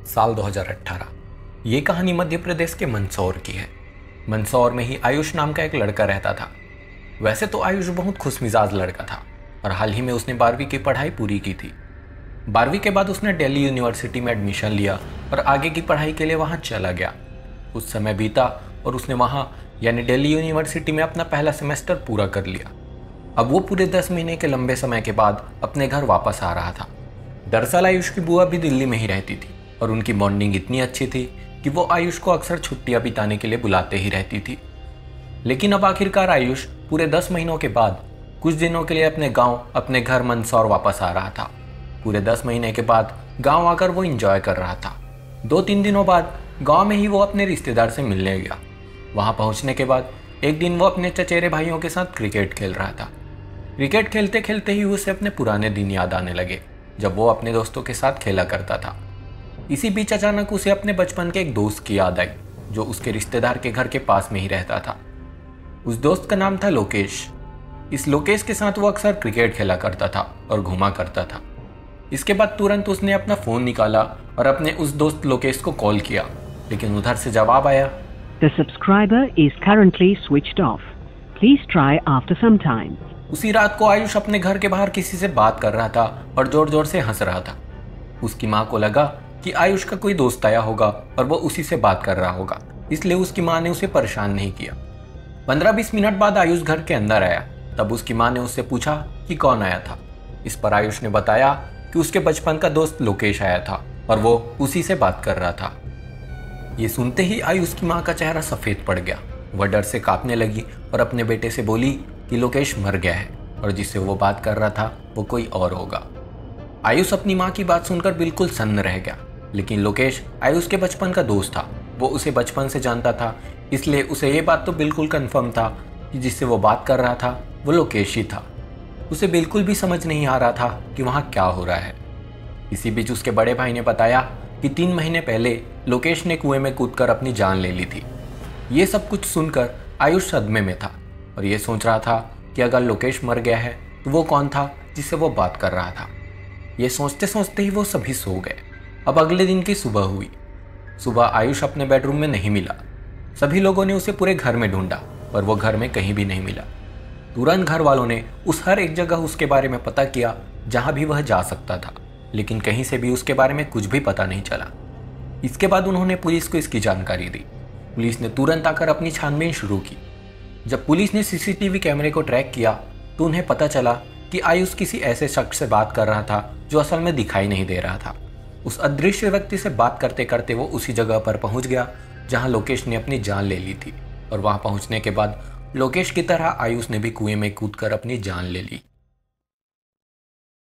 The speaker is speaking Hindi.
साल 2018। ये कहानी मध्य प्रदेश के मंदसौर की है। मंदसौर में ही आयुष नाम का एक लड़का रहता था। वैसे तो आयुष बहुत खुशमिजाज लड़का था और हाल ही में उसने 12वीं की पढ़ाई पूरी की थी। 12वीं के बाद उसने दिल्ली यूनिवर्सिटी में एडमिशन लिया और आगे की पढ़ाई के लिए वहाँ चला गया। कुछ समय बीता और उसने वहाँ यानी दिल्ली यूनिवर्सिटी में अपना पहला सेमेस्टर पूरा कर लिया। अब वो पूरे 10 महीने के लंबे समय के बाद अपने घर वापस आ रहा था। दरअसल आयुष की बुआ भी दिल्ली में ही रहती थी और उनकी बॉन्डिंग इतनी अच्छी थी कि वो आयुष को अक्सर छुट्टियां बिताने के लिए बुलाते ही रहती थी। लेकिन अब आखिरकार आयुष पूरे 10 महीनों के बाद कुछ दिनों के लिए अपने गांव, अपने घर मंदसौर वापस आ रहा था। पूरे 10 महीने के बाद गांव आकर वो एंजॉय कर रहा था। 2-3 दिनों बाद गांव में ही वो अपने रिश्तेदार से मिलने गया। वहां पहुंचने के बाद एक दिन वो अपने चचेरे भाइयों के साथ क्रिकेट खेल रहा था। क्रिकेट खेलते खेलते ही उसे अपने पुराने दिन याद आने लगे, जब वो अपने दोस्तों के साथ खेला करता था। इसी बीच अचानक उसे अपने बचपन के एक दोस्त की याद आई, जो उसके रिश्तेदार के घर के पास में ही रहता था। उस दोस्त का नाम था लोकेश। इस लोकेश के साथ वो अक्सर क्रिकेट खेला करता था और घूमा करता था। इसके बाद तुरंत उसने अपना फ़ोन निकाला और अपने उस दोस्त लोकेश को कॉल किया, लेकिन उधर से जवाब आया, The subscriber is currently switched off. Please try after some time. उसी रात को आयुष अपने घर के बाहर किसी से बात कर रहा था और जोर जोर से हंस रहा था। उसकी माँ को लगा कि आयुष का कोई दोस्त आया होगा और वो उसी से बात कर रहा होगा, इसलिए उसकी माँ ने उसे परेशान नहीं किया। 15-20 मिनट बाद आयुष घर के अंदर आया। तब उसकी माँ ने उससे पूछा कि कौन आया था। इस पर आयुष ने बताया कि उसके बचपन का दोस्त लोकेश आया था और वो उसी से बात कर रहा था। ये सुनते ही आयुष की माँ का चेहरा सफ़ेद पड़ गया। वह डर से कांपने लगी और अपने बेटे से बोली कि लोकेश मर गया है और जिससे वो बात कर रहा था वो कोई और होगा। आयुष अपनी माँ की बात सुनकर बिल्कुल सन्न रह गया, लेकिन लोकेश आयुष के बचपन का दोस्त था। वो उसे बचपन से जानता था, इसलिए उसे ये बात तो बिल्कुल कंफर्म था कि जिससे वो बात कर रहा था वो लोकेश ही था। उसे बिल्कुल भी समझ नहीं आ रहा था कि वहाँ क्या हो रहा है। इसी बीच उसके बड़े भाई ने बताया कि 3 महीने पहले लोकेश ने कुएं में कूदकर अपनी जान ले ली थी। ये सब कुछ सुनकर आयुष सदमे में था और ये सोच रहा था कि अगर लोकेश मर गया है तो वो कौन था जिससे वो बात कर रहा था। ये सोचते सोचते ही वो सभी सो गए। अब अगले दिन की सुबह हुई। सुबह आयुष अपने बेडरूम में नहीं मिला। सभी लोगों ने उसे पूरे घर में ढूंढा पर वो घर में कहीं भी नहीं मिला। तुरंत घर वालों ने उस हर एक जगह उसके बारे में पता किया जहाँ भी वह जा सकता था, लेकिन कहीं से भी उसके बारे में कुछ भी पता नहीं चला। इसके बाद उन्होंने पुलिस को इसकी जानकारी दी। पुलिस ने तुरंत आकर अपनी छानबीन शुरू की। जब पुलिस ने सीसीटीवी कैमरे को ट्रैक किया तो उन्हें पता चला कि आयुष किसी ऐसे शख्स से बात कर रहा था जो असल में दिखाई नहीं दे रहा था। उस अदृश्य व्यक्ति से बात करते करते वो उसी जगह पर पहुंच गया जहां लोकेश ने अपनी जान ले ली थी, और वहां पहुंचने के बाद लोकेश की तरह आयुष ने भी कुएं में कूदकर अपनी जान ले ली।